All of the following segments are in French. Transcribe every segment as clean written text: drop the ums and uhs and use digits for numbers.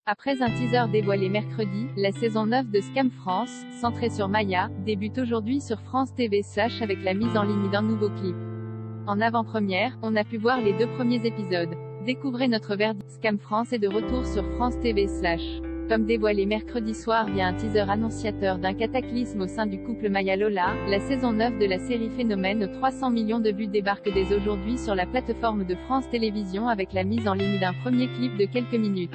Après un teaser dévoilé mercredi, la saison 9 de Scam France, centrée sur Maya, débute aujourd'hui sur France TV/ avec la mise en ligne d'un nouveau clip. En avant-première, on a pu voir les 2 premiers épisodes. Découvrez notre verdict. Scam France est de retour sur France TV/. Comme dévoilé mercredi soir via un teaser annonciateur d'un cataclysme au sein du couple Maya-Lola, la saison 9 de la série Phénomène aux 300 millions de vues débarque dès aujourd'hui sur la plateforme de France Télévisions avec la mise en ligne d'un premier clip de quelques minutes.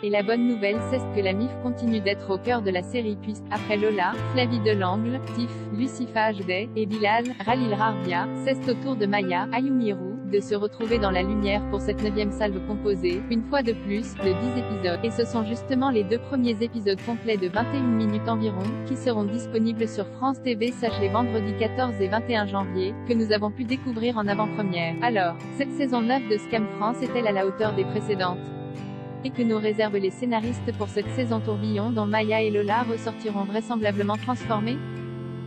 Et la bonne nouvelle c'est que la MIF continue d'être au cœur de la série puisque, après Lola, Flavie Delangle, Tiff, Lucifa Hdé, et Bilal, Khalil Rabia, c'est au tour de Maya, Ayumi Roux, de se retrouver dans la lumière pour cette 9e salve composée, une fois de plus, de 10 épisodes. Et ce sont justement les 2 premiers épisodes complets de 21 minutes environ, qui seront disponibles sur France TV/ les vendredis 14 et 21 janvier, que nous avons pu découvrir en avant-première. Alors, cette saison 9 de Scam France est-elle à la hauteur des précédentes ? Et que nous réservent les scénaristes pour cette saison tourbillon dont Maya et Lola ressortiront vraisemblablement transformés ?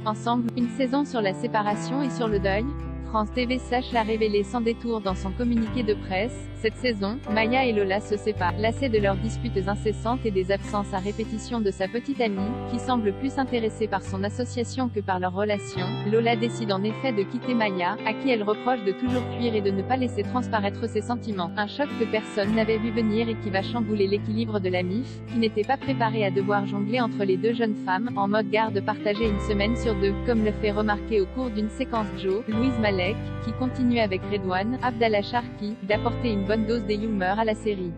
Ensemble, une saison sur la séparation et sur le deuil ? France TV/ l'a révélé sans détour dans son communiqué de presse. Cette saison, Maya et Lola se séparent, lassés de leurs disputes incessantes et des absences à répétition de sa petite amie, qui semble plus intéressée par son association que par leur relation. Lola décide en effet de quitter Maya, à qui elle reproche de toujours fuir et de ne pas laisser transparaître ses sentiments. Un choc que personne n'avait vu venir et qui va chambouler l'équilibre de la MIF, qui n'était pas préparée à devoir jongler entre les 2 jeunes femmes, en mode garde partagée une semaine sur 2, comme le fait remarquer au cours d'une séquence Joe, Louise Malek, qui continue avec Redouane, Abdallah Sharki, d'apporter une bonne dose d'humour à la série.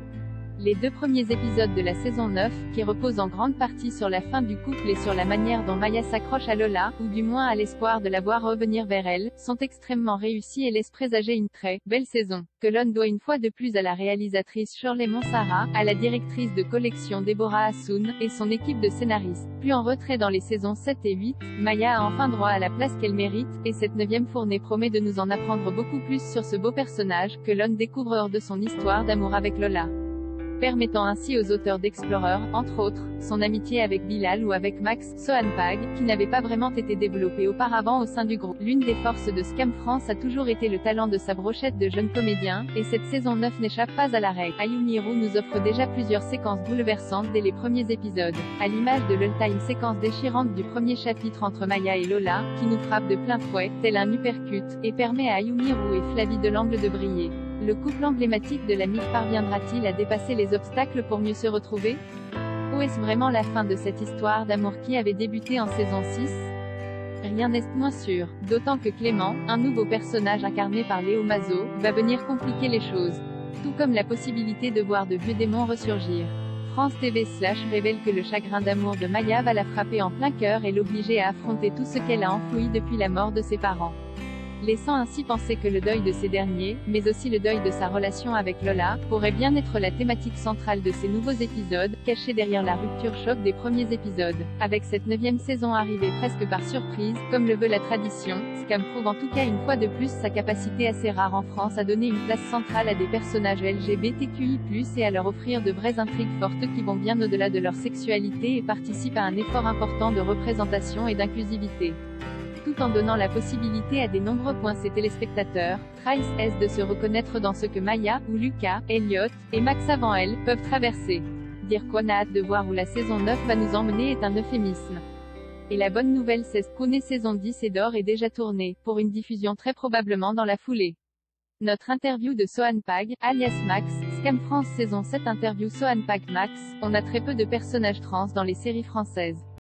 Les 2 premiers épisodes de la saison 9, qui reposent en grande partie sur la fin du couple et sur la manière dont Maya s'accroche à Lola, ou du moins à l'espoir de la voir revenir vers elle, sont extrêmement réussis et laissent présager une très belle saison, que l'on doit une fois de plus à la réalisatrice Shirley Monsara, à la directrice de collection Deborah Hassoun, et son équipe de scénaristes. Plus en retrait dans les saisons 7 et 8, Maya a enfin droit à la place qu'elle mérite, et cette 9e fournée promet de nous en apprendre beaucoup plus sur ce beau personnage, que l'on découvre hors de son histoire d'amour avec Lola, permettant ainsi aux auteurs d'Explorer, entre autres, son amitié avec Bilal ou avec Max, Sohanpag, qui n'avait pas vraiment été développée auparavant au sein du groupe. L'une des forces de Scam France a toujours été le talent de sa brochette de jeunes comédiens, et cette saison 9 n'échappe pas à la règle. Ayumi Roux nous offre déjà plusieurs séquences bouleversantes dès les premiers épisodes, à l'image de l'ultime séquence déchirante du premier chapitre entre Maya et Lola, qui nous frappe de plein fouet, tel un uppercut, et permet à Ayumi Roux et Flavie Delangle de briller. Le couple emblématique de la MIF parviendra-t-il à dépasser les obstacles pour mieux se retrouver ? Ou est-ce vraiment la fin de cette histoire d'amour qui avait débuté en saison 6 ? Rien n'est moins sûr, d'autant que Clément, un nouveau personnage incarné par Léo Mazo, va venir compliquer les choses. Tout comme la possibilité de voir de vieux démons ressurgir. France TV/ révèle que le chagrin d'amour de Maya va la frapper en plein cœur et l'obliger à affronter tout ce qu'elle a enfoui depuis la mort de ses parents, laissant ainsi penser que le deuil de ces derniers, mais aussi le deuil de sa relation avec Lola, pourrait bien être la thématique centrale de ces nouveaux épisodes, cachés derrière la rupture choc des premiers épisodes. Avec cette 9e saison arrivée presque par surprise, comme le veut la tradition, Scam prouve en tout cas une fois de plus sa capacité assez rare en France à donner une place centrale à des personnages LGBTQI+, et à leur offrir de vraies intrigues fortes qui vont bien au-delà de leur sexualité et participent à un effort important de représentation et d'inclusivité, tout en donnant la possibilité à des nombreux ses téléspectateurs, Trace S de se reconnaître dans ce que Maya, ou Lucas, Elliot, et Max avant elle, peuvent traverser. Dire qu'on a hâte de voir où la saison 9 va nous emmener est un euphémisme. Et la bonne nouvelle c'est qu'une saison 10 et d'or est déjà tournée, pour une diffusion très probablement dans la foulée. Notre interview de Sohanpag, alias Max, Scam France saison 7 interview Sohanpag Max, on a très peu de personnages trans dans les séries françaises.